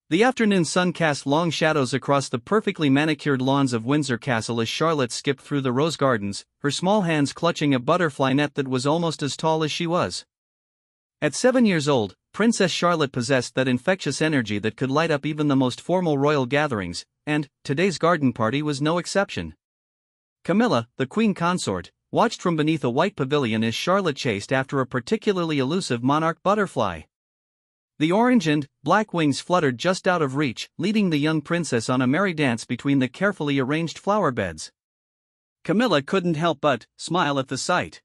The afternoon sun cast long shadows across the perfectly manicured lawns of Windsor Castle as Charlotte skipped through the rose gardens, her small hands clutching a butterfly net that was almost as tall as she was. At 7 years old, Princess Charlotte possessed that infectious energy that could light up even the most formal royal gatherings, and today's garden party was no exception. Camilla, the queen consort, watched from beneath a white pavilion as Charlotte chased after a particularly elusive monarch butterfly. The orange and black wings fluttered just out of reach, leading the young princess on a merry dance between the carefully arranged flower beds. Camilla couldn't help but smile at the sight.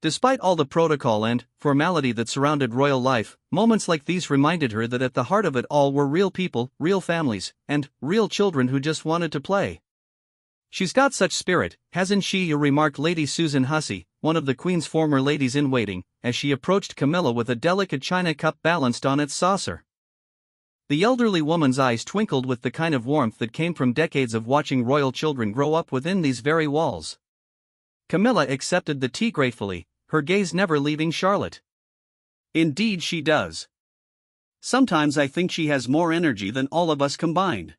Despite all the protocol and formality that surrounded royal life, moments like these reminded her that at the heart of it all were real people, real families, and real children who just wanted to play. "She's got such spirit, hasn't she?" remarked Lady Susan Hussey, one of the Queen's former ladies-in-waiting, as she approached Camilla with a delicate china cup balanced on its saucer. The elderly woman's eyes twinkled with the kind of warmth that came from decades of watching royal children grow up within these very walls. Camilla accepted the tea gratefully, her gaze never leaving Charlotte. "Indeed she does. Sometimes I think she has more energy than all of us combined."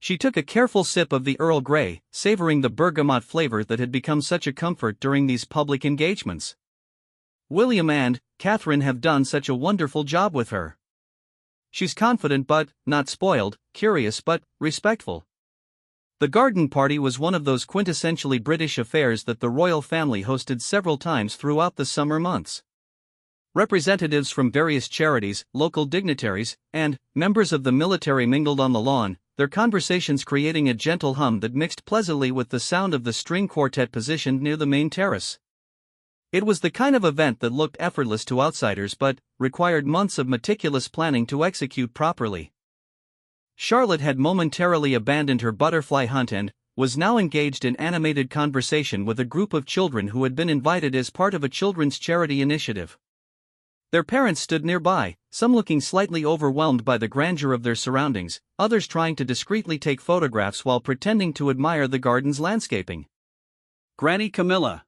She took a careful sip of the Earl Grey, savoring the bergamot flavor that had become such a comfort during these public engagements. "William and Catherine have done such a wonderful job with her. She's confident but not spoiled, curious but respectful." The garden party was one of those quintessentially British affairs that the royal family hosted several times throughout the summer months. Representatives from various charities, local dignitaries, and members of the military mingled on the lawn, their conversations creating a gentle hum that mixed pleasantly with the sound of the string quartet positioned near the main terrace. It was the kind of event that looked effortless to outsiders but required months of meticulous planning to execute properly. Charlotte had momentarily abandoned her butterfly hunt and was now engaged in animated conversation with a group of children who had been invited as part of a children's charity initiative. Their parents stood nearby, some looking slightly overwhelmed by the grandeur of their surroundings, others trying to discreetly take photographs while pretending to admire the garden's landscaping. "Granny Camilla!"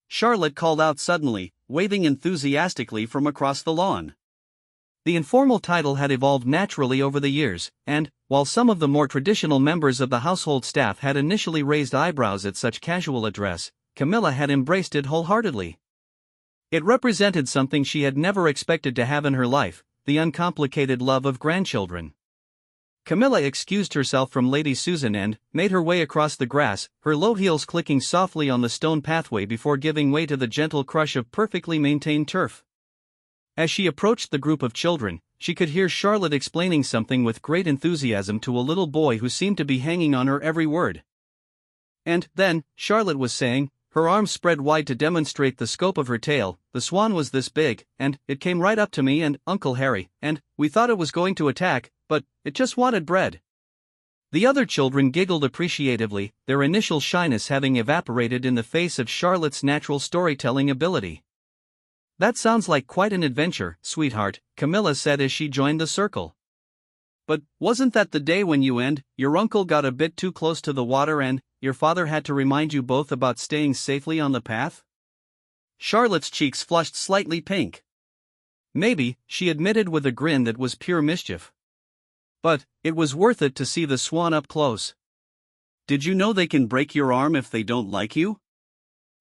Charlotte called out suddenly, waving enthusiastically from across the lawn. The informal title had evolved naturally over the years, and, while some of the more traditional members of the household staff had initially raised eyebrows at such casual address, Camilla had embraced it wholeheartedly. It represented something she had never expected to have in her life, the uncomplicated love of grandchildren. Camilla excused herself from Lady Susan and made her way across the grass, her low heels clicking softly on the stone pathway before giving way to the gentle crush of perfectly maintained turf. As she approached the group of children, she could hear Charlotte explaining something with great enthusiasm to a little boy who seemed to be hanging on her every word. "And then," Charlotte was saying, her arms spread wide to demonstrate the scope of her tale, "the swan was this big, and it came right up to me and Uncle Harry, and we thought it was going to attack, but it just wanted bread." The other children giggled appreciatively, their initial shyness having evaporated in the face of Charlotte's natural storytelling ability. "That sounds like quite an adventure, sweetheart," Camilla said as she joined the circle. "But wasn't that the day when you and your uncle got a bit too close to the water and your father had to remind you both about staying safely on the path?" Charlotte's cheeks flushed slightly pink. "Maybe," she admitted with a grin that was pure mischief. "But it was worth it to see the swan up close." "Did you know they can break your arm if they don't like you?"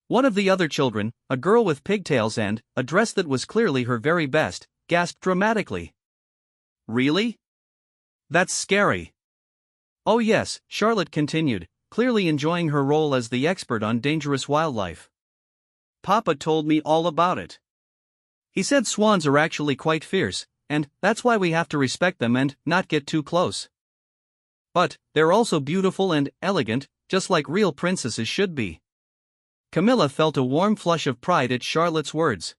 One of the other children, a girl with pigtails and a dress that was clearly her very best, gasped dramatically. "Really? That's scary." "Oh yes," Charlotte continued, clearly enjoying her role as the expert on dangerous wildlife. "Papa told me all about it. He said swans are actually quite fierce, and that's why we have to respect them and not get too close. But they're also beautiful and elegant, just like real princesses should be." Camilla felt a warm flush of pride at Charlotte's words.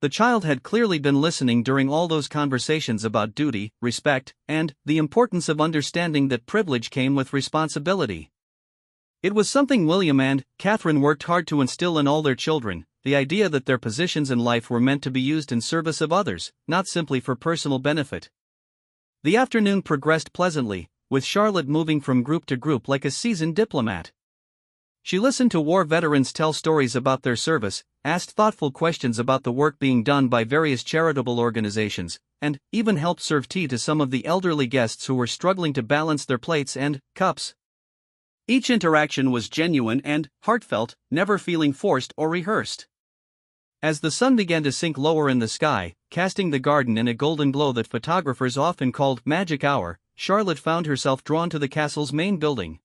The child had clearly been listening during all those conversations about duty, respect, and the importance of understanding that privilege came with responsibility. It was something William and Catherine worked hard to instill in all their children, the idea that their positions in life were meant to be used in service of others, not simply for personal benefit. The afternoon progressed pleasantly, with Charlotte moving from group to group like a seasoned diplomat. She listened to war veterans tell stories about their service, asked thoughtful questions about the work being done by various charitable organizations, and even helped serve tea to some of the elderly guests who were struggling to balance their plates and cups. Each interaction was genuine and heartfelt, never feeling forced or rehearsed. As the sun began to sink lower in the sky, casting the garden in a golden glow that photographers often called magic hour, Charlotte found herself drawn to the castle's main building.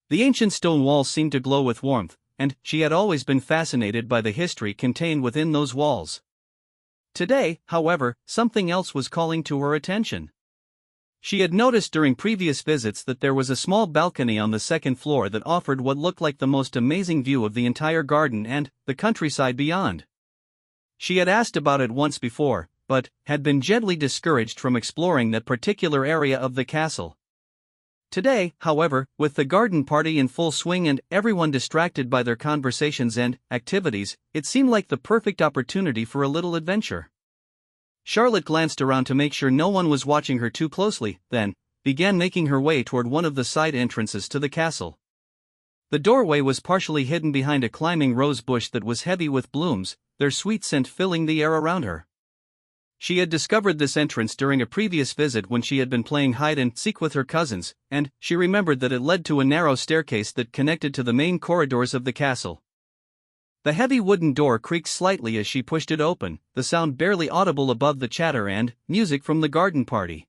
The ancient stone walls seemed to glow with warmth, and she had always been fascinated by the history contained within those walls. Today, however, something else was calling to her attention. She had noticed during previous visits that there was a small balcony on the second floor that offered what looked like the most amazing view of the entire garden and the countryside beyond. She had asked about it once before, but had been gently discouraged from exploring that particular area of the castle. Today, however, with the garden party in full swing and everyone distracted by their conversations and activities, it seemed like the perfect opportunity for a little adventure. Charlotte glanced around to make sure no one was watching her too closely, then began making her way toward one of the side entrances to the castle. The doorway was partially hidden behind a climbing rose bush that was heavy with blooms, their sweet scent filling the air around her. She had discovered this entrance during a previous visit when she had been playing hide-and-seek with her cousins, and she remembered that it led to a narrow staircase that connected to the main corridors of the castle. The heavy wooden door creaked slightly as she pushed it open, the sound barely audible above the chatter and music from the garden party.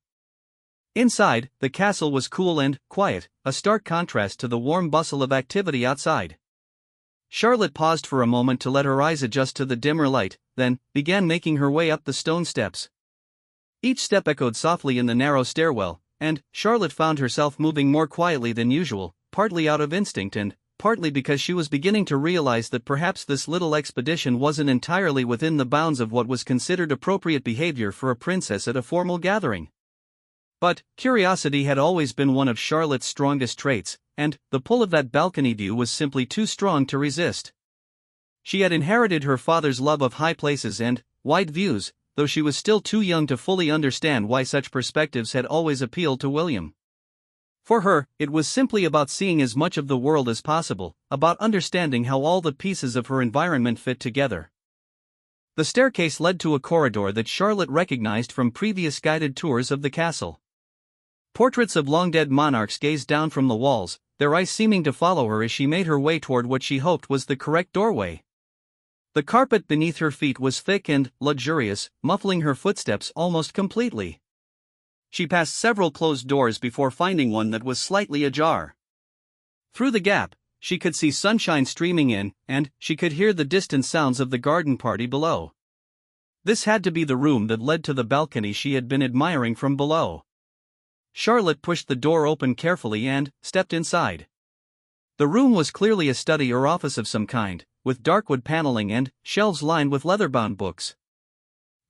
Inside, the castle was cool and quiet, a stark contrast to the warm bustle of activity outside. Charlotte paused for a moment to let her eyes adjust to the dimmer light, then began making her way up the stone steps. Each step echoed softly in the narrow stairwell, and Charlotte found herself moving more quietly than usual, partly out of instinct and partly because she was beginning to realize that perhaps this little expedition wasn't entirely within the bounds of what was considered appropriate behavior for a princess at a formal gathering. But curiosity had always been one of Charlotte's strongest traits, and the pull of that balcony view was simply too strong to resist. She had inherited her father's love of high places and wide views, though she was still too young to fully understand why such perspectives had always appealed to William. For her, it was simply about seeing as much of the world as possible, about understanding how all the pieces of her environment fit together. The staircase led to a corridor that Charlotte recognized from previous guided tours of the castle. Portraits of long-dead monarchs gazed down from the walls, their eyes seeming to follow her as she made her way toward what she hoped was the correct doorway. The carpet beneath her feet was thick and luxurious, muffling her footsteps almost completely. She passed several closed doors before finding one that was slightly ajar. Through the gap, she could see sunshine streaming in, and she could hear the distant sounds of the garden party below. This had to be the room that led to the balcony she had been admiring from below. Charlotte pushed the door open carefully and stepped inside. The room was clearly a study or office of some kind, with dark wood paneling and shelves lined with leather-bound books.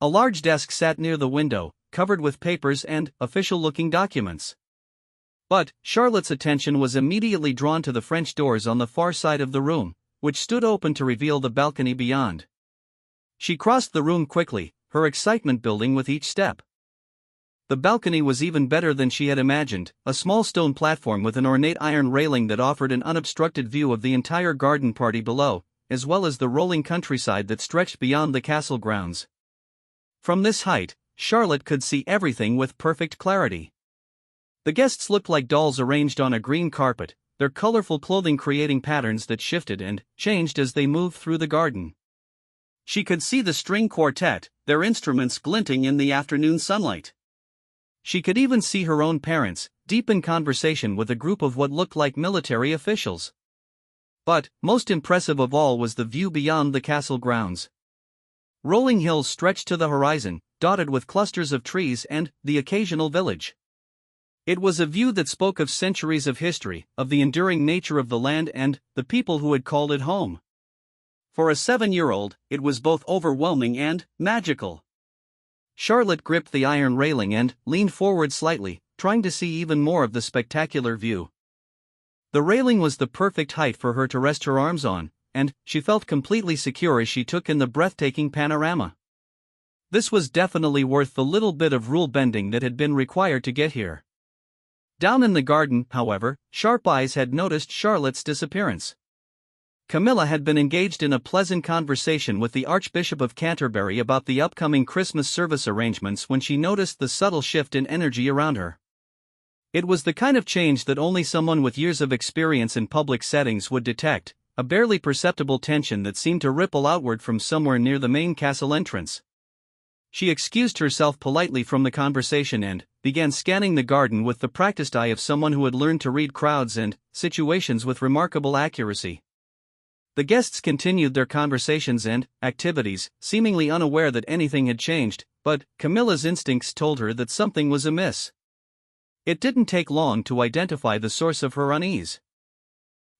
A large desk sat near the window, covered with papers and official-looking documents. But Charlotte's attention was immediately drawn to the French doors on the far side of the room, which stood open to reveal the balcony beyond. She crossed the room quickly, her excitement building with each step. The balcony was even better than she had imagined, a small stone platform with an ornate iron railing that offered an unobstructed view of the entire garden party below, as well as the rolling countryside that stretched beyond the castle grounds. From this height, Charlotte could see everything with perfect clarity. The guests looked like dolls arranged on a green carpet, their colorful clothing creating patterns that shifted and changed as they moved through the garden. She could see the string quartet, their instruments glinting in the afternoon sunlight. She could even see her own parents, deep in conversation with a group of what looked like military officials. But most impressive of all was the view beyond the castle grounds. Rolling hills stretched to the horizon, dotted with clusters of trees and the occasional village. It was a view that spoke of centuries of history, of the enduring nature of the land and the people who had called it home. For a 7-year-old, it was both overwhelming and magical. Charlotte gripped the iron railing and leaned forward slightly, trying to see even more of the spectacular view. The railing was the perfect height for her to rest her arms on, and she felt completely secure as she took in the breathtaking panorama. This was definitely worth the little bit of rule bending that had been required to get here. Down in the garden, however, sharp eyes had noticed Charlotte's disappearance. Camilla had been engaged in a pleasant conversation with the Archbishop of Canterbury about the upcoming Christmas service arrangements when she noticed the subtle shift in energy around her. It was the kind of change that only someone with years of experience in public settings would detect, a barely perceptible tension that seemed to ripple outward from somewhere near the main castle entrance. She excused herself politely from the conversation and began scanning the garden with the practiced eye of someone who had learned to read crowds and situations with remarkable accuracy. The guests continued their conversations and activities, seemingly unaware that anything had changed, but Camilla's instincts told her that something was amiss. It didn't take long to identify the source of her unease.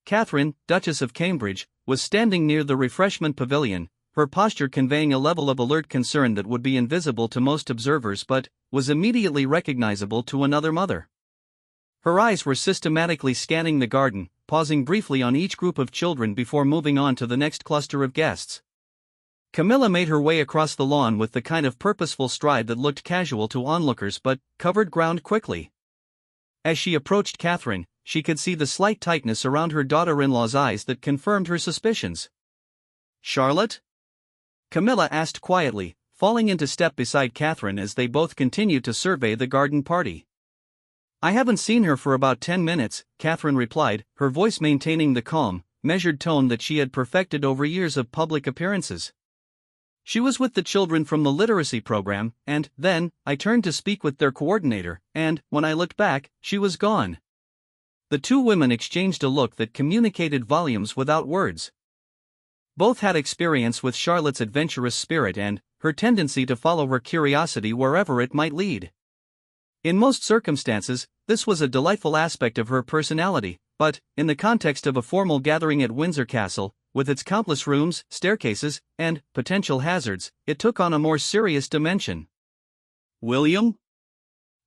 Catherine, Duchess of Cambridge, was standing near the refreshment pavilion, her posture conveying a level of alert concern that would be invisible to most observers but was immediately recognizable to another mother. Her eyes were systematically scanning the garden, pausing briefly on each group of children before moving on to the next cluster of guests. Camilla made her way across the lawn with the kind of purposeful stride that looked casual to onlookers but covered ground quickly. As she approached Catherine, she could see the slight tightness around her daughter-in-law's eyes that confirmed her suspicions. "Charlotte?" Camilla asked quietly, falling into step beside Catherine as they both continued to survey the garden party. "I haven't seen her for about 10 minutes, Catherine replied, her voice maintaining the calm, measured tone that she had perfected over years of public appearances. "She was with the children from the literacy program, and then I turned to speak with their coordinator, and when I looked back, she was gone." The two women exchanged a look that communicated volumes without words. Both had experience with Charlotte's adventurous spirit and her tendency to follow her curiosity wherever it might lead. In most circumstances, this was a delightful aspect of her personality, but, in the context of a formal gathering at Windsor Castle, with its countless rooms, staircases, and potential hazards, it took on a more serious dimension. "William?"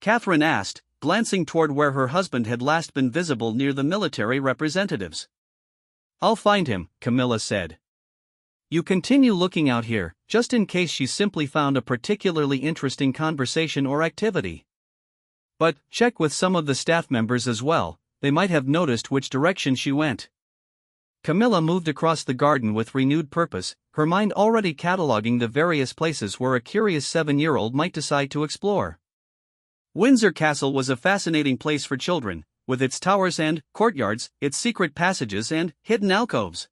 Catherine asked, glancing toward where her husband had last been visible near the military representatives. "I'll find him," Camilla said. "You continue looking out here, just in case she simply found a particularly interesting conversation or activity. But check with some of the staff members as well, they might have noticed which direction she went." Camilla moved across the garden with renewed purpose, her mind already cataloging the various places where a curious 7-year-old might decide to explore. Windsor Castle was a fascinating place for children, with its towers and courtyards, its secret passages and hidden alcoves.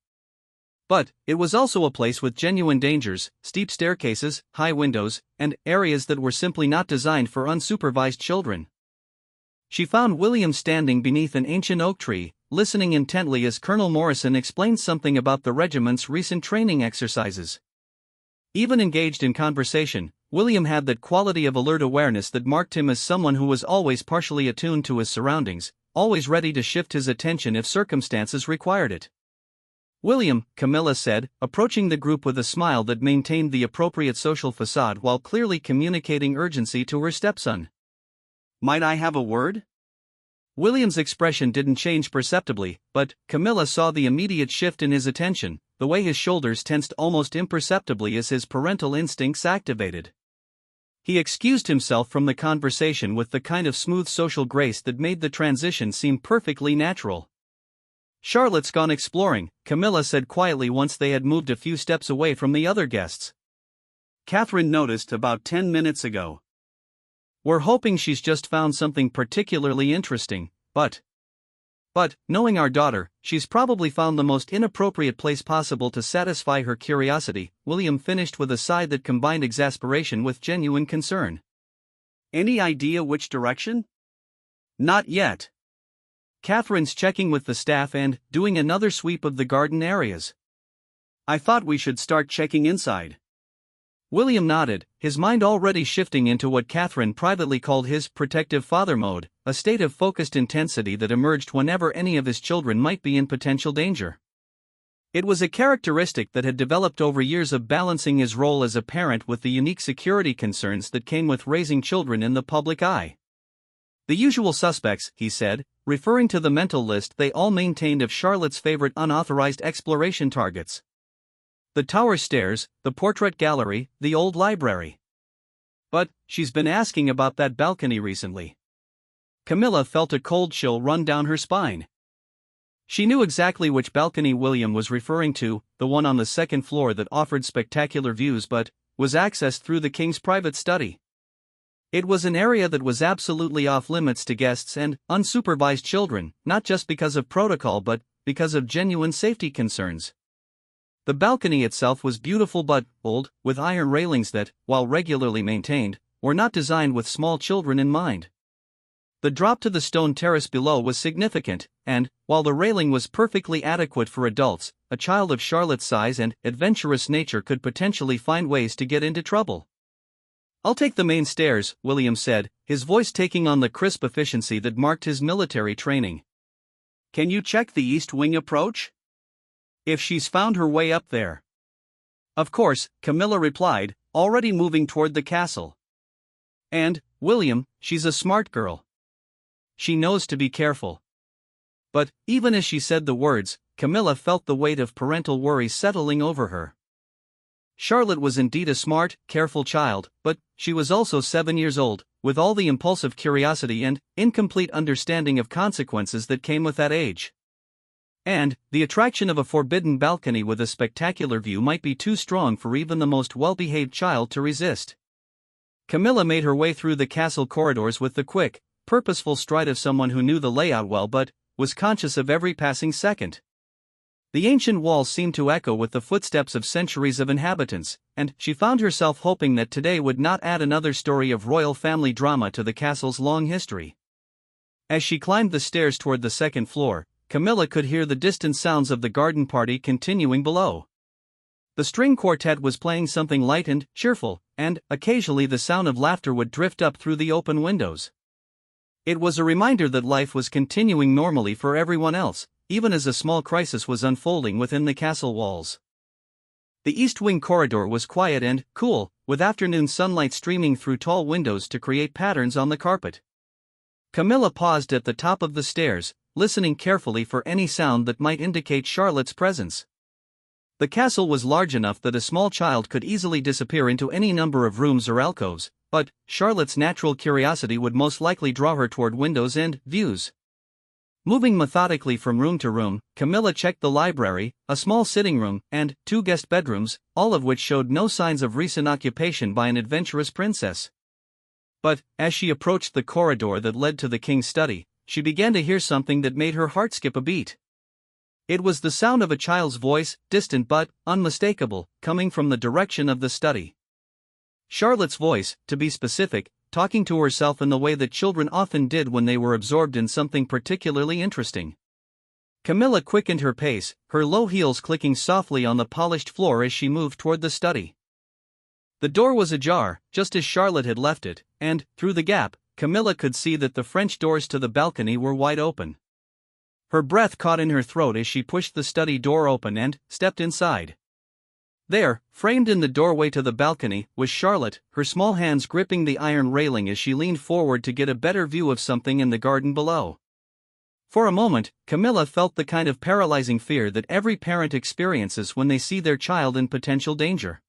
But it was also a place with genuine dangers, steep staircases, high windows, and areas that were simply not designed for unsupervised children. She found William standing beneath an ancient oak tree, listening intently as Colonel Morrison explained something about the regiment's recent training exercises. Even engaged in conversation, William had that quality of alert awareness that marked him as someone who was always partially attuned to his surroundings, always ready to shift his attention if circumstances required it. "William," Camilla said, approaching the group with a smile that maintained the appropriate social facade while clearly communicating urgency to her stepson. "Might I have a word?" William's expression didn't change perceptibly, but Camilla saw the immediate shift in his attention, the way his shoulders tensed almost imperceptibly as his parental instincts activated. He excused himself from the conversation with the kind of smooth social grace that made the transition seem perfectly natural. "Charlotte's gone exploring," Camilla said quietly once they had moved a few steps away from the other guests. "Catherine noticed about 10 minutes ago. We're hoping she's just found something particularly interesting, but, knowing our daughter, she's probably found the most inappropriate place possible to satisfy her curiosity," William finished with a sigh that combined exasperation with genuine concern. "Any idea which direction?" "Not yet. Catherine's checking with the staff and doing another sweep of the garden areas. I thought we should start checking inside." William nodded, his mind already shifting into what Catherine privately called his protective father mode, a state of focused intensity that emerged whenever any of his children might be in potential danger. It was a characteristic that had developed over years of balancing his role as a parent with the unique security concerns that came with raising children in the public eye. "The usual suspects," he said, referring to the mental list they all maintained of Charlotte's favorite unauthorized exploration targets. "The tower stairs, the portrait gallery, the old library. But she's been asking about that balcony recently." Camilla felt a cold chill run down her spine. She knew exactly which balcony William was referring to, the one on the second floor that offered spectacular views but was accessed through the king's private study. It was an area that was absolutely off-limits to guests and unsupervised children, not just because of protocol but because of genuine safety concerns. The balcony itself was beautiful but old, with iron railings that, while regularly maintained, were not designed with small children in mind. The drop to the stone terrace below was significant, and, while the railing was perfectly adequate for adults, a child of Charlotte's size and adventurous nature could potentially find ways to get into trouble. "I'll take the main stairs," William said, his voice taking on the crisp efficiency that marked his military training. "Can you check the east wing approach? If she's found her way up there." "Of course," Camilla replied, already moving toward the castle. "And, William, she's a smart girl. She knows to be careful." But, even as she said the words, Camilla felt the weight of parental worry settling over her. Charlotte was indeed a smart, careful child, but she was also 7 years old, with all the impulsive curiosity and incomplete understanding of consequences that came with that age. And, the attraction of a forbidden balcony with a spectacular view might be too strong for even the most well-behaved child to resist. Camilla made her way through the castle corridors with the quick, purposeful stride of someone who knew the layout well but was conscious of every passing second. The ancient walls seemed to echo with the footsteps of centuries of inhabitants, and she found herself hoping that today would not add another story of royal family drama to the castle's long history. As she climbed the stairs toward the second floor, Camilla could hear the distant sounds of the garden party continuing below. The string quartet was playing something light and cheerful, and occasionally the sound of laughter would drift up through the open windows. It was a reminder that life was continuing normally for everyone else, even as a small crisis was unfolding within the castle walls. The east wing corridor was quiet and cool, with afternoon sunlight streaming through tall windows to create patterns on the carpet. Camilla paused at the top of the stairs, listening carefully for any sound that might indicate Charlotte's presence. The castle was large enough that a small child could easily disappear into any number of rooms or alcoves, but Charlotte's natural curiosity would most likely draw her toward windows and views. Moving methodically from room to room, Camilla checked the library, a small sitting room, and 2 guest bedrooms, all of which showed no signs of recent occupation by an adventurous princess. But, as she approached the corridor that led to the king's study, she began to hear something that made her heart skip a beat. It was the sound of a child's voice, distant but unmistakable, coming from the direction of the study. Charlotte's voice, to be specific, talking to herself in the way that children often did when they were absorbed in something particularly interesting. Camilla quickened her pace, her low heels clicking softly on the polished floor as she moved toward the study. The door was ajar, just as Charlotte had left it, and, through the gap, Camilla could see that the French doors to the balcony were wide open. Her breath caught in her throat as she pushed the study door open and stepped inside. There, framed in the doorway to the balcony, was Charlotte, her small hands gripping the iron railing as she leaned forward to get a better view of something in the garden below. For a moment, Camilla felt the kind of paralyzing fear that every parent experiences when they see their child in potential danger.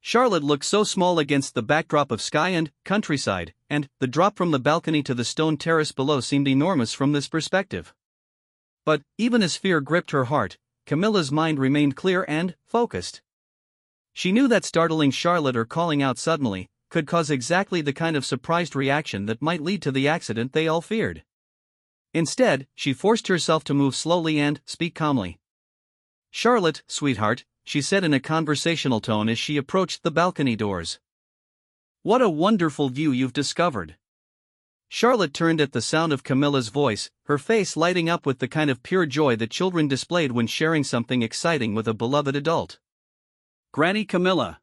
Charlotte looked so small against the backdrop of sky and countryside, and the drop from the balcony to the stone terrace below seemed enormous from this perspective. But, even as fear gripped her heart, Camilla's mind remained clear and focused. She knew that startling Charlotte or calling out suddenly could cause exactly the kind of surprised reaction that might lead to the accident they all feared. Instead, she forced herself to move slowly and speak calmly. "Charlotte, sweetheart," she said in a conversational tone as she approached the balcony doors. "What a wonderful view you've discovered." Charlotte turned at the sound of Camilla's voice, her face lighting up with the kind of pure joy that children displayed when sharing something exciting with a beloved adult. "Granny Camilla,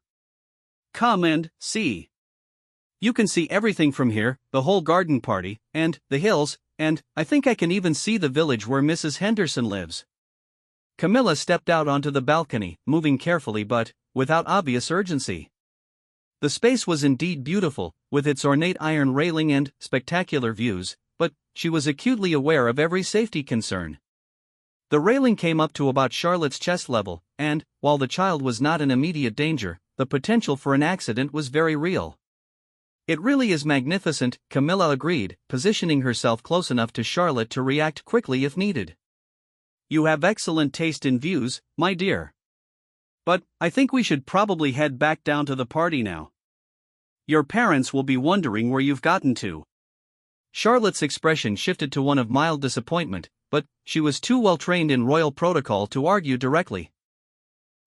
come and see. You can see everything from here, the whole garden party, and the hills, and I think I can even see the village where Mrs. Henderson lives." Camilla stepped out onto the balcony, moving carefully but without obvious urgency. The space was indeed beautiful, with its ornate iron railing and spectacular views, but she was acutely aware of every safety concern. The railing came up to about Charlotte's chest level, and, while the child was not in immediate danger, the potential for an accident was very real. "It really is magnificent," Camilla agreed, positioning herself close enough to Charlotte to react quickly if needed. You have excellent taste in views, my dear. But I think we should probably head back down to the party now. Your parents will be wondering where you've gotten to. Charlotte's expression shifted to one of mild disappointment, but she was too well trained in royal protocol to argue directly.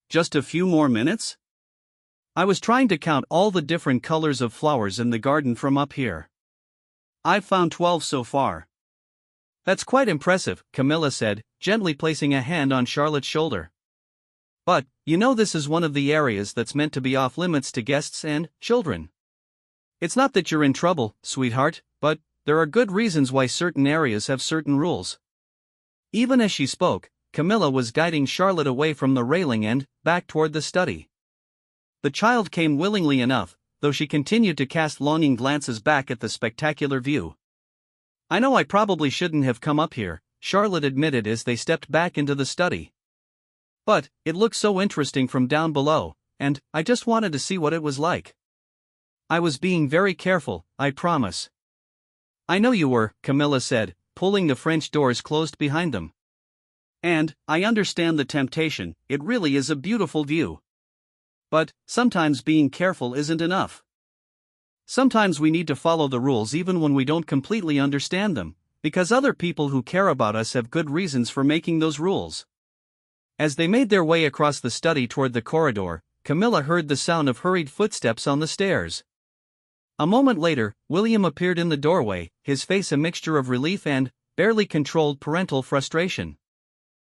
Just a few more minutes? I was trying to count all the different colors of flowers in the garden from up here. I've found 12 so far. That's quite impressive, Camilla said, gently placing a hand on Charlotte's shoulder. But, you know, this is one of the areas that's meant to be off limits to guests and children. It's not that you're in trouble, sweetheart, but there are good reasons why certain areas have certain rules. Even as she spoke, Camilla was guiding Charlotte away from the railing and back toward the study. The child came willingly enough, though she continued to cast longing glances back at the spectacular view. I know I probably shouldn't have come up here, Charlotte admitted as they stepped back into the study. But it looked so interesting from down below, and I just wanted to see what it was like. I was being very careful, I promise. I know you were, Camilla said, pulling the French doors closed behind them. And I understand the temptation, it really is a beautiful view. But sometimes being careful isn't enough. Sometimes we need to follow the rules even when we don't completely understand them, because other people who care about us have good reasons for making those rules. As they made their way across the study toward the corridor, Camilla heard the sound of hurried footsteps on the stairs. A moment later, William appeared in the doorway, his face a mixture of relief and barely controlled parental frustration.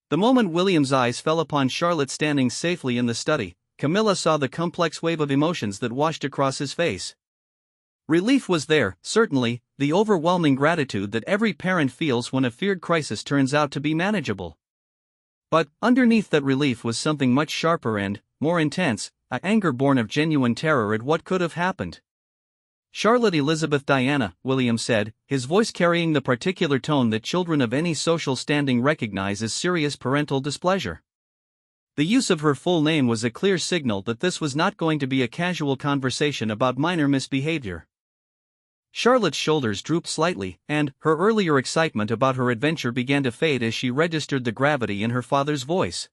The moment William's eyes fell upon Charlotte standing safely in the study, Camilla saw the complex wave of emotions that washed across his face. Relief was there, certainly, the overwhelming gratitude that every parent feels when a feared crisis turns out to be manageable. But underneath that relief was something much sharper and more intense, an anger born of genuine terror at what could have happened. Charlotte Elizabeth Diana, William said, his voice carrying the particular tone that children of any social standing recognize as serious parental displeasure. The use of her full name was a clear signal that this was not going to be a casual conversation about minor misbehavior. Charlotte's shoulders drooped slightly, and her earlier excitement about her adventure began to fade as she registered the gravity in her father's voice.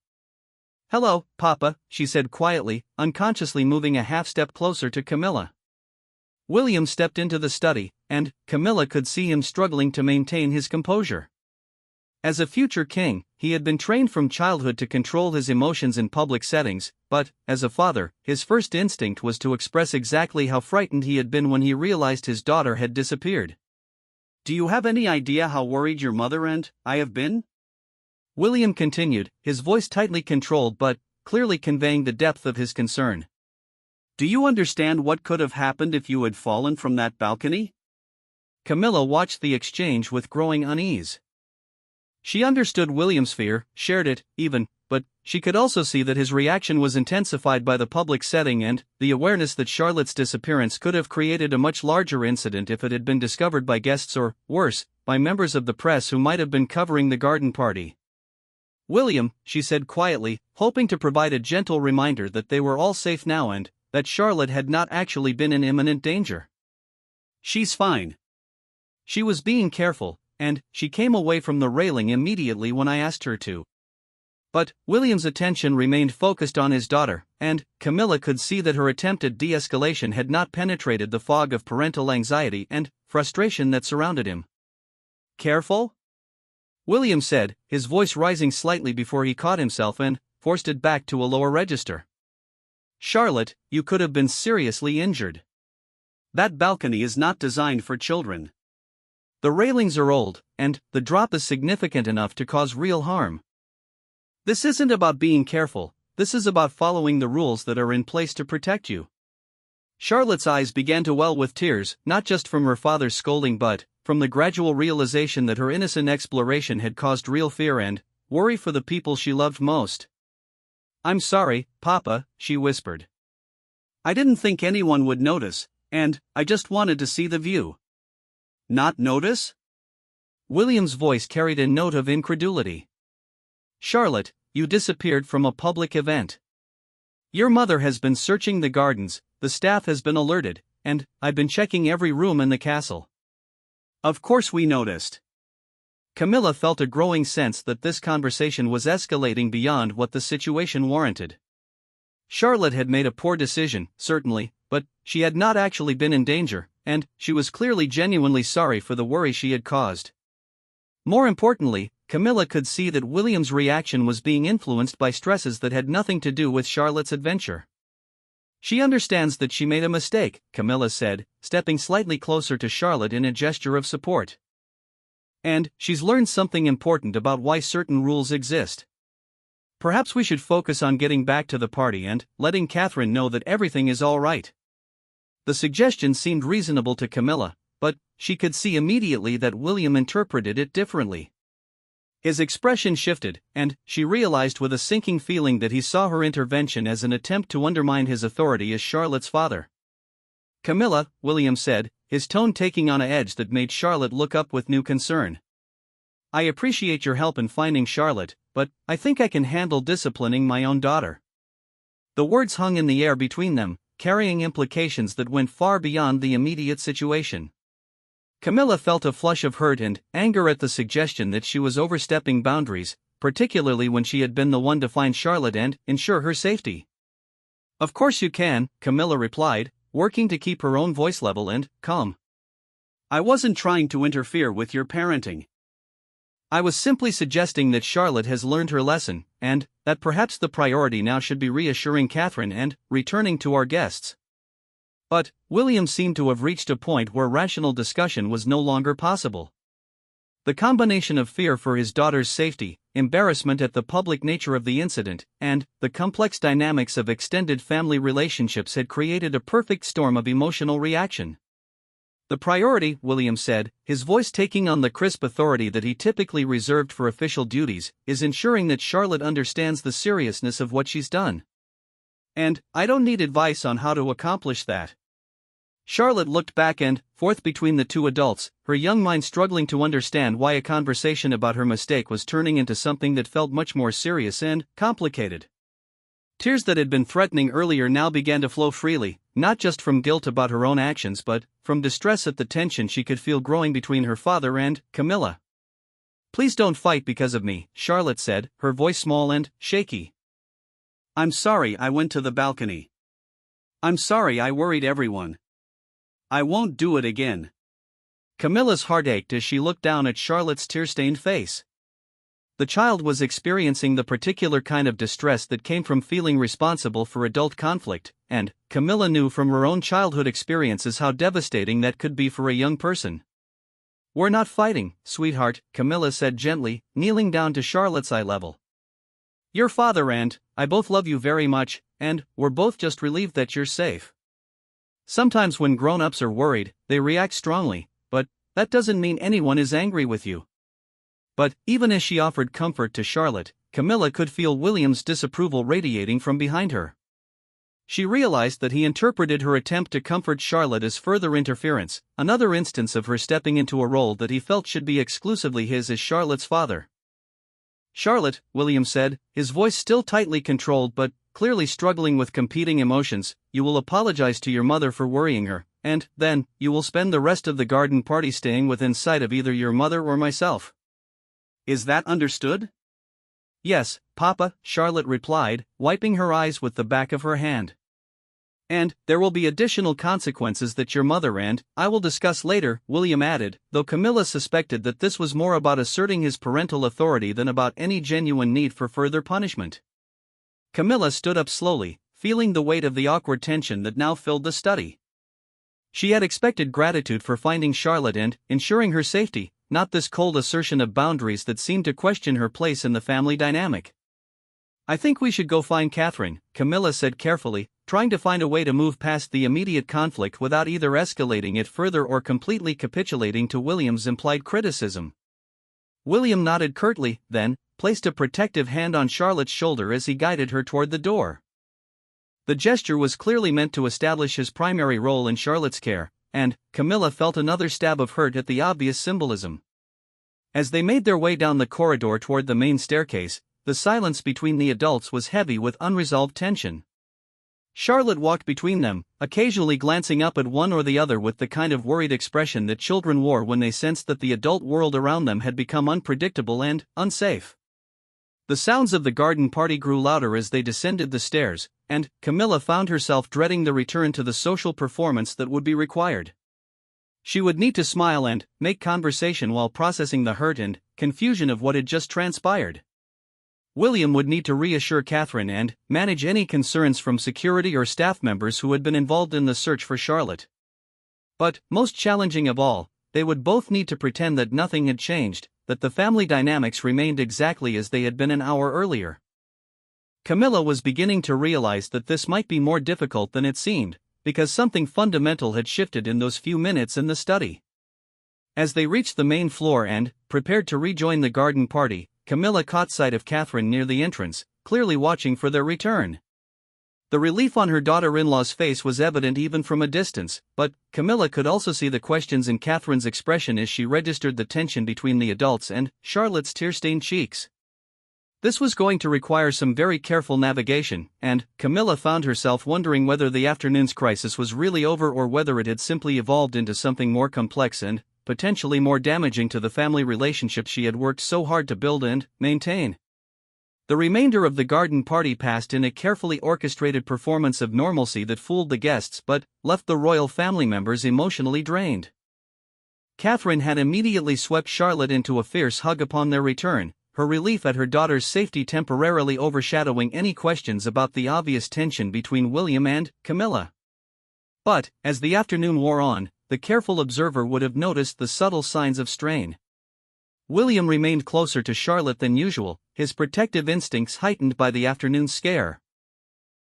"Hello, Papa," she said quietly, unconsciously moving a half-step closer to Camilla. William stepped into the study, and Camilla could see him struggling to maintain his composure. As a future king, he had been trained from childhood to control his emotions in public settings, but, as a father, his first instinct was to express exactly how frightened he had been when he realized his daughter had disappeared. "Do you have any idea how worried your mother and I have been?" William continued, his voice tightly controlled but clearly conveying the depth of his concern. "Do you understand what could have happened if you had fallen from that balcony?" Camilla watched the exchange with growing unease. She understood William's fear, shared it, even, but she could also see that his reaction was intensified by the public setting and the awareness that Charlotte's disappearance could have created a much larger incident if it had been discovered by guests or, worse, by members of the press who might have been covering the garden party. "William," she said quietly, hoping to provide a gentle reminder that they were all safe now and that Charlotte had not actually been in imminent danger. "She's fine. She was being careful, and she came away from the railing immediately when I asked her to." But William's attention remained focused on his daughter, and Camilla could see that her attempt at de-escalation had not penetrated the fog of parental anxiety and frustration that surrounded him. "Careful?" William said, his voice rising slightly before he caught himself and forced it back to a lower register. "Charlotte, you could have been seriously injured. That balcony is not designed for children. The railings are old, and the drop is significant enough to cause real harm. This isn't about being careful, this is about following the rules that are in place to protect you." Charlotte's eyes began to well with tears, not just from her father's scolding but from the gradual realization that her innocent exploration had caused real fear and worry for the people she loved most. "I'm sorry, Papa," she whispered. "I didn't think anyone would notice, and I just wanted to see the view." "Not notice?" William's voice carried a note of incredulity. "Charlotte, you disappeared from a public event. Your mother has been searching the gardens, the staff has been alerted, and I've been checking every room in the castle. Of course we noticed." Camilla felt a growing sense that this conversation was escalating beyond what the situation warranted. Charlotte had made a poor decision, certainly, but she had not actually been in danger, and she was clearly genuinely sorry for the worry she had caused. More importantly, Camilla could see that William's reaction was being influenced by stresses that had nothing to do with Charlotte's adventure. She understands that she made a mistake, Camilla said, stepping slightly closer to Charlotte in a gesture of support. And she's learned something important about why certain rules exist. Perhaps we should focus on getting back to the party and letting Catherine know that everything is all right. The suggestion seemed reasonable to Camilla, but she could see immediately that William interpreted it differently. His expression shifted, and she realized with a sinking feeling that he saw her intervention as an attempt to undermine his authority as Charlotte's father. "Camilla," William said, his tone taking on an edge that made Charlotte look up with new concern. "I appreciate your help in finding Charlotte, but I think I can handle disciplining my own daughter." The words hung in the air between them, carrying implications that went far beyond the immediate situation. Camilla felt a flush of hurt and anger at the suggestion that she was overstepping boundaries, particularly when she had been the one to find Charlotte and ensure her safety. "Of course you can," Camilla replied, working to keep her own voice level and calm. "I wasn't trying to interfere with your parenting. I was simply suggesting that Charlotte has learned her lesson, and that perhaps the priority now should be reassuring Catherine and returning to our guests." But William seemed to have reached a point where rational discussion was no longer possible. The combination of fear for his daughter's safety, embarrassment at the public nature of the incident, and the complex dynamics of extended family relationships had created a perfect storm of emotional reaction. "The priority," William said, his voice taking on the crisp authority that he typically reserved for official duties, "is ensuring that Charlotte understands the seriousness of what she's done. And I don't need advice on how to accomplish that." Charlotte looked back and forth between the two adults, her young mind struggling to understand why a conversation about her mistake was turning into something that felt much more serious and complicated. Tears that had been threatening earlier now began to flow freely, not just from guilt about her own actions but from distress at the tension she could feel growing between her father and Camilla. "Please don't fight because of me," Charlotte said, her voice small and shaky. "I'm sorry I went to the balcony. I'm sorry I worried everyone. I won't do it again." Camilla's heart ached as she looked down at Charlotte's tear-stained face. The child was experiencing the particular kind of distress that came from feeling responsible for adult conflict, and Camilla knew from her own childhood experiences how devastating that could be for a young person. "We're not fighting, sweetheart," Camilla said gently, kneeling down to Charlotte's eye level. "Your father and I both love you very much, and we're both just relieved that you're safe. Sometimes when grown-ups are worried, they react strongly, but that doesn't mean anyone is angry with you." But even as she offered comfort to Charlotte, Camilla could feel William's disapproval radiating from behind her. She realized that he interpreted her attempt to comfort Charlotte as further interference, another instance of her stepping into a role that he felt should be exclusively his as Charlotte's father. "Charlotte," William said, his voice still tightly controlled but clearly struggling with competing emotions, "you will apologize to your mother for worrying her, and then you will spend the rest of the garden party staying within sight of either your mother or myself. Is that understood?" "Yes, Papa," Charlotte replied, wiping her eyes with the back of her hand. "And there will be additional consequences that your mother and I will discuss later," William added, though Camilla suspected that this was more about asserting his parental authority than about any genuine need for further punishment. Camilla stood up slowly, feeling the weight of the awkward tension that now filled the study. She had expected gratitude for finding Charlotte and ensuring her safety, not this cold assertion of boundaries that seemed to question her place in the family dynamic. "I think we should go find Catherine," Camilla said carefully, trying to find a way to move past the immediate conflict without either escalating it further or completely capitulating to William's implied criticism. William nodded curtly, then placed a protective hand on Charlotte's shoulder as he guided her toward the door. The gesture was clearly meant to establish his primary role in Charlotte's care, and Camilla felt another stab of hurt at the obvious symbolism. As they made their way down the corridor toward the main staircase, the silence between the adults was heavy with unresolved tension. Charlotte walked between them, occasionally glancing up at one or the other with the kind of worried expression that children wore when they sensed that the adult world around them had become unpredictable and unsafe. The sounds of the garden party grew louder as they descended the stairs, and Camilla found herself dreading the return to the social performance that would be required. She would need to smile and make conversation while processing the hurt and confusion of what had just transpired. William would need to reassure Catherine and manage any concerns from security or staff members who had been involved in the search for Charlotte. But, most challenging of all, they would both need to pretend that nothing had changed, that the family dynamics remained exactly as they had been an hour earlier. Camilla was beginning to realize that this might be more difficult than it seemed, because something fundamental had shifted in those few minutes in the study. As they reached the main floor and prepared to rejoin the garden party, Camilla caught sight of Catherine near the entrance, clearly watching for their return. The relief on her daughter-in-law's face was evident even from a distance, but Camilla could also see the questions in Catherine's expression as she registered the tension between the adults and Charlotte's tear-stained cheeks. This was going to require some very careful navigation, and Camilla found herself wondering whether the afternoon's crisis was really over or whether it had simply evolved into something more complex and potentially more damaging to the family relationship she had worked so hard to build and maintain. The remainder of the garden party passed in a carefully orchestrated performance of normalcy that fooled the guests but left the royal family members emotionally drained. Catherine had immediately swept Charlotte into a fierce hug upon their return, her relief at her daughter's safety temporarily overshadowing any questions about the obvious tension between William and Camilla. But, as the afternoon wore on, the careful observer would have noticed the subtle signs of strain. William remained closer to Charlotte than usual, his protective instincts heightened by the afternoon scare.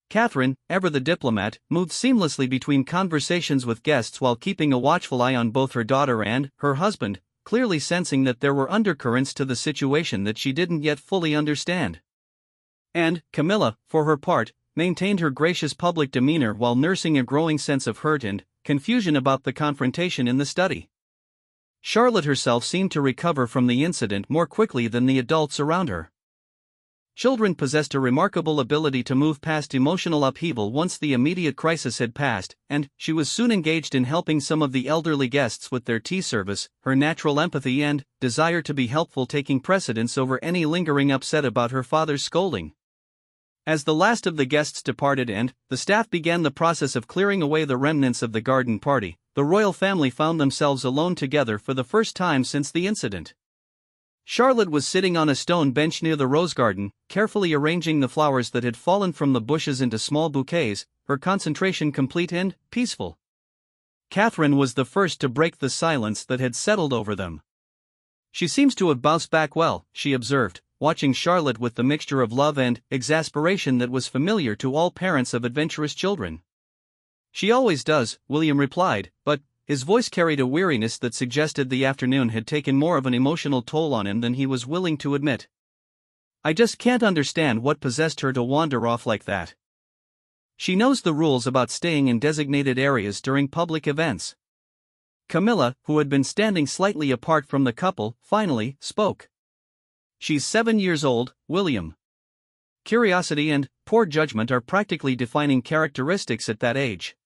Catherine, ever the diplomat, moved seamlessly between conversations with guests while keeping a watchful eye on both her daughter and her husband, clearly sensing that there were undercurrents to the situation that she didn't yet fully understand. And Camilla, for her part, maintained her gracious public demeanor while nursing a growing sense of hurt and confusion about the confrontation in the study. Charlotte herself seemed to recover from the incident more quickly than the adults around her. Children possessed a remarkable ability to move past emotional upheaval once the immediate crisis had passed, and she was soon engaged in helping some of the elderly guests with their tea service, her natural empathy and desire to be helpful taking precedence over any lingering upset about her father's scolding. As the last of the guests departed and the staff began the process of clearing away the remnants of the garden party, the royal family found themselves alone together for the first time since the incident. Charlotte was sitting on a stone bench near the rose garden, carefully arranging the flowers that had fallen from the bushes into small bouquets, her concentration complete and peaceful. Catherine was the first to break the silence that had settled over them. "She seems to have bounced back well," she observed, watching Charlotte with the mixture of love and exasperation that was familiar to all parents of adventurous children. "She always does," William replied, but his voice carried a weariness that suggested the afternoon had taken more of an emotional toll on him than he was willing to admit. "I just can't understand what possessed her to wander off like that. She knows the rules about staying in designated areas during public events." Camilla, who had been standing slightly apart from the couple, finally spoke. "She's 7 years old, William. Curiosity and poor judgment are practically defining characteristics at that age.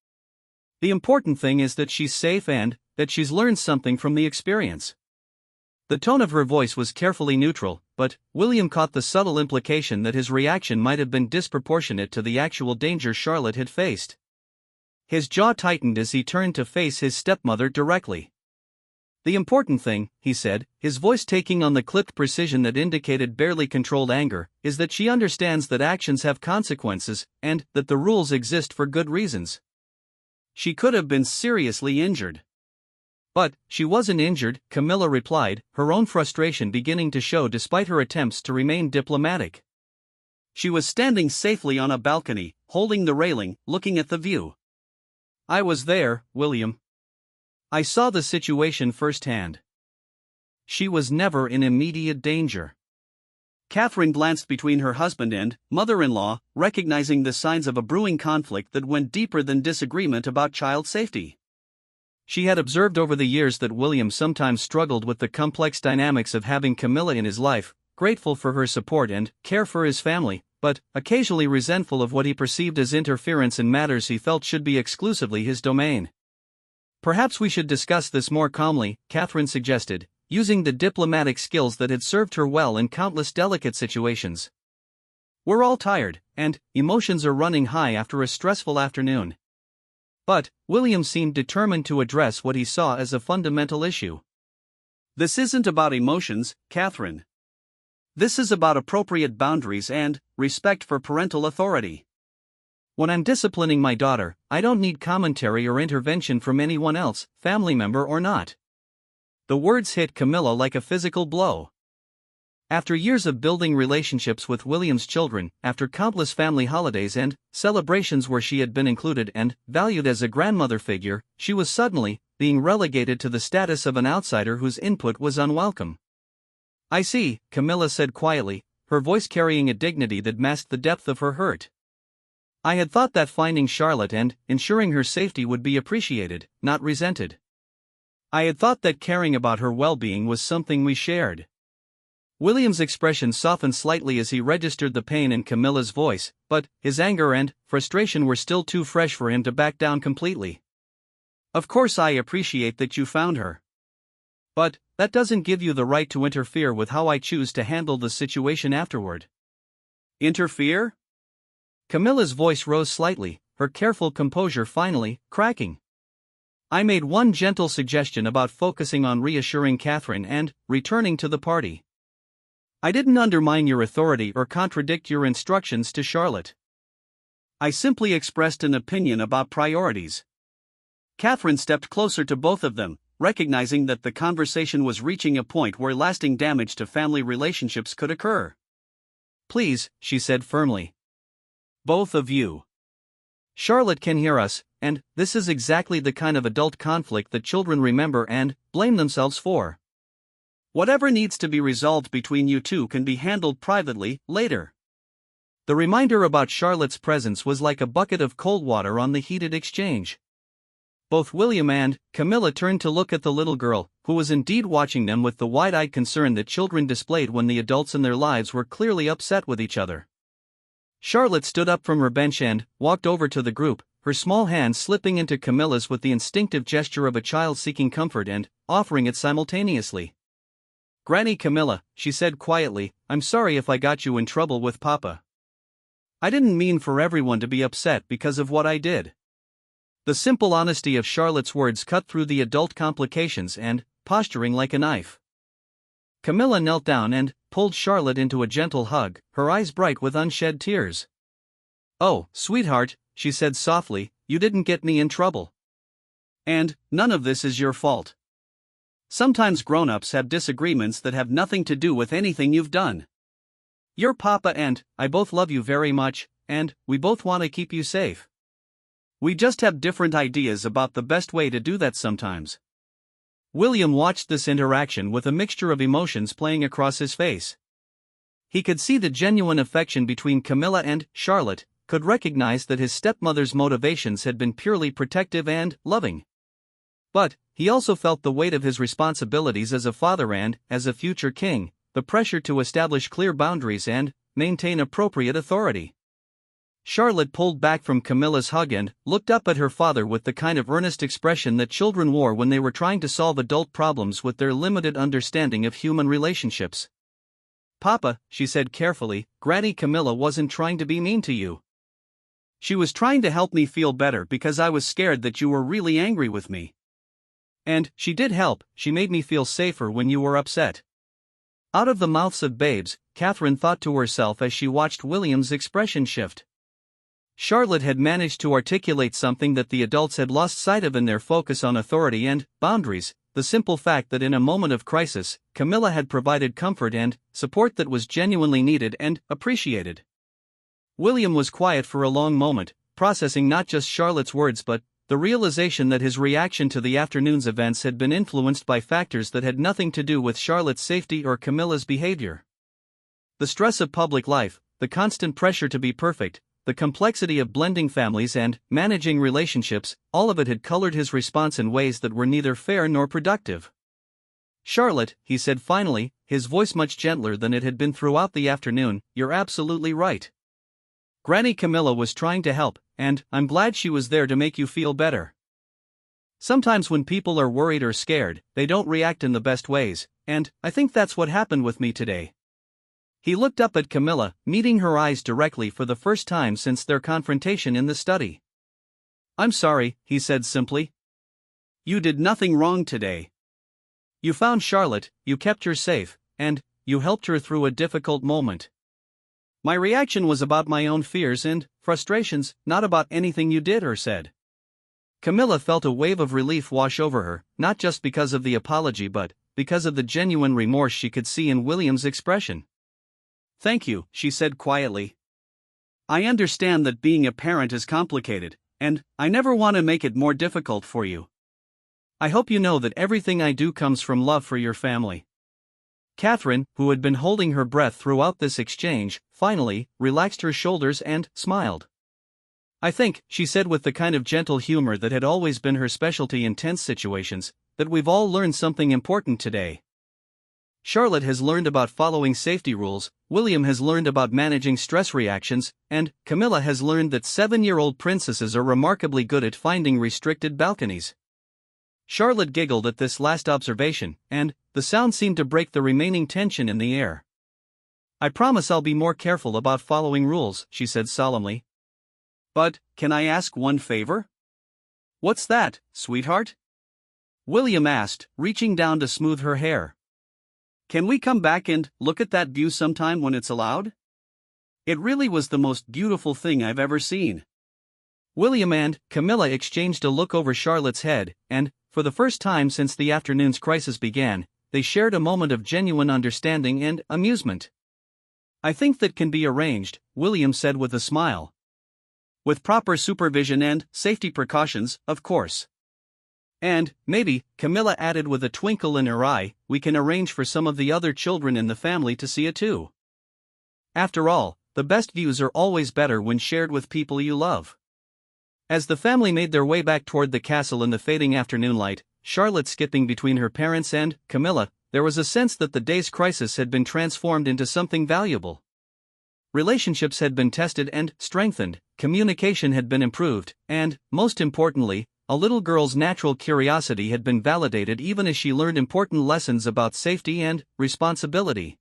The important thing is that she's safe and that she's learned something from the experience." The tone of her voice was carefully neutral, but William caught the subtle implication that his reaction might have been disproportionate to the actual danger Charlotte had faced. His jaw tightened as he turned to face his stepmother directly. "The important thing," he said, his voice taking on the clipped precision that indicated barely controlled anger, "is that she understands that actions have consequences, and that the rules exist for good reasons. She could have been seriously injured." "But she wasn't injured," Camilla replied, her own frustration beginning to show despite her attempts to remain diplomatic. "She was standing safely on a balcony, holding the railing, looking at the view. I was there, William. I saw the situation firsthand. She was never in immediate danger." Catherine glanced between her husband and mother-in-law, recognizing the signs of a brewing conflict that went deeper than disagreement about child safety. She had observed over the years that William sometimes struggled with the complex dynamics of having Camilla in his life, grateful for her support and care for his family, but occasionally resentful of what he perceived as interference in matters he felt should be exclusively his domain. "Perhaps we should discuss this more calmly," Catherine suggested, using the diplomatic skills that had served her well in countless delicate situations. "We're all tired, and emotions are running high after a stressful afternoon." But William seemed determined to address what he saw as a fundamental issue. "This isn't about emotions, Catherine. This is about appropriate boundaries and respect for parental authority. When I'm disciplining my daughter, I don't need commentary or intervention from anyone else, family member or not." The words hit Camilla like a physical blow. After years of building relationships with William's children, after countless family holidays and celebrations where she had been included and valued as a grandmother figure, she was suddenly being relegated to the status of an outsider whose input was unwelcome. "I see," Camilla said quietly, her voice carrying a dignity that masked the depth of her hurt. "I had thought that finding Charlotte and ensuring her safety would be appreciated, not resented. I had thought that caring about her well-being was something we shared." William's expression softened slightly as he registered the pain in Camilla's voice, but his anger and frustration were still too fresh for him to back down completely. "Of course I appreciate that you found her. But that doesn't give you the right to interfere with how I choose to handle the situation afterward." "Interfere?" Camilla's voice rose slightly, her careful composure finally cracking. "I made one gentle suggestion about focusing on reassuring Catherine and returning to the party. I didn't undermine your authority or contradict your instructions to Charlotte. I simply expressed an opinion about priorities." Catherine stepped closer to both of them, recognizing that the conversation was reaching a point where lasting damage to family relationships could occur. "Please," she said firmly. "Both of you. Charlotte can hear us, and this is exactly the kind of adult conflict that children remember and blame themselves for. Whatever needs to be resolved between you two can be handled privately later." The reminder about Charlotte's presence was like a bucket of cold water on the heated exchange. Both William and Camilla turned to look at the little girl, who was indeed watching them with the wide-eyed concern that children displayed when the adults in their lives were clearly upset with each other. Charlotte stood up from her bench and walked over to the group, her small hand slipping into Camilla's with the instinctive gesture of a child seeking comfort and offering it simultaneously. "Granny Camilla," she said quietly, "I'm sorry if I got you in trouble with Papa. I didn't mean for everyone to be upset because of what I did." The simple honesty of Charlotte's words cut through the adult complications and posturing like a knife. Camilla knelt down and pulled Charlotte into a gentle hug, her eyes bright with unshed tears. "Oh, sweetheart," she said softly, "you didn't get me in trouble. And none of this is your fault. Sometimes grown-ups have disagreements that have nothing to do with anything you've done. Your Papa and I both love you very much, and we both want to keep you safe. We just have different ideas about the best way to do that sometimes." William watched this interaction with a mixture of emotions playing across his face. He could see the genuine affection between Camilla and Charlotte, could recognize that his stepmother's motivations had been purely protective and loving. But he also felt the weight of his responsibilities as a father and, as a future king, the pressure to establish clear boundaries and maintain appropriate authority. Charlotte pulled back from Camilla's hug and looked up at her father with the kind of earnest expression that children wore when they were trying to solve adult problems with their limited understanding of human relationships. "Papa," she said carefully, "Granny Camilla wasn't trying to be mean to you. She was trying to help me feel better because I was scared that you were really angry with me. And she did help, she made me feel safer when you were upset." Out of the mouths of babes, Catherine thought to herself as she watched William's expression shift. Charlotte had managed to articulate something that the adults had lost sight of in their focus on authority and boundaries, the simple fact that in a moment of crisis, Camilla had provided comfort and support that was genuinely needed and appreciated. William was quiet for a long moment, processing not just Charlotte's words but the realization that his reaction to the afternoon's events had been influenced by factors that had nothing to do with Charlotte's safety or Camilla's behavior. The stress of public life, the constant pressure to be perfect, the complexity of blending families and managing relationships, all of it had colored his response in ways that were neither fair nor productive. "Charlotte," he said finally, his voice much gentler than it had been throughout the afternoon, "you're absolutely right. Granny Camilla was trying to help, and I'm glad she was there to make you feel better. Sometimes when people are worried or scared, they don't react in the best ways, and I think that's what happened with me today." He looked up at Camilla, meeting her eyes directly for the first time since their confrontation in the study. "I'm sorry," he said simply. "You did nothing wrong today. You found Charlotte, you kept her safe, and you helped her through a difficult moment. My reaction was about my own fears and frustrations, not about anything you did or said." Camilla felt a wave of relief wash over her, not just because of the apology but because of the genuine remorse she could see in William's expression. "Thank you," she said quietly. "I understand that being a parent is complicated, and I never want to make it more difficult for you. I hope you know that everything I do comes from love for your family." Catherine, who had been holding her breath throughout this exchange, finally relaxed her shoulders and smiled. "I think," she said with the kind of gentle humor that had always been her specialty in tense situations, "that we've all learned something important today. Charlotte has learned about following safety rules, William has learned about managing stress reactions, and Camilla has learned that 7-year-old princesses are remarkably good at finding restricted balconies." Charlotte giggled at this last observation, and the sound seemed to break the remaining tension in the air. "I promise I'll be more careful about following rules," she said solemnly. "But, can I ask one favor?" "What's that, sweetheart?" William asked, reaching down to smooth her hair. "Can we come back and look at that view sometime when it's allowed? It really was the most beautiful thing I've ever seen." William and Camilla exchanged a look over Charlotte's head, and, for the first time since the afternoon's crisis began, they shared a moment of genuine understanding and amusement. "I think that can be arranged," William said with a smile. "With proper supervision and safety precautions, of course. And, maybe," Camilla added with a twinkle in her eye, "we can arrange for some of the other children in the family to see it too. After all, the best views are always better when shared with people you love." As the family made their way back toward the castle in the fading afternoon light, Charlotte skipping between her parents and Camilla, there was a sense that the day's crisis had been transformed into something valuable. Relationships had been tested and strengthened, communication had been improved, and, most importantly, a little girl's natural curiosity had been validated even as she learned important lessons about safety and responsibility.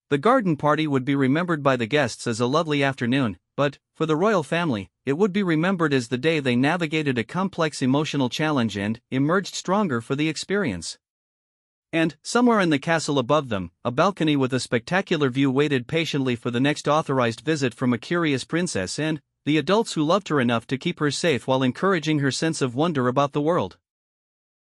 The garden party would be remembered by the guests as a lovely afternoon, but, for the royal family, it would be remembered as the day they navigated a complex emotional challenge and emerged stronger for the experience. And, somewhere in the castle above them, a balcony with a spectacular view waited patiently for the next authorized visit from a curious princess and the adults who loved her enough to keep her safe while encouraging her sense of wonder about the world.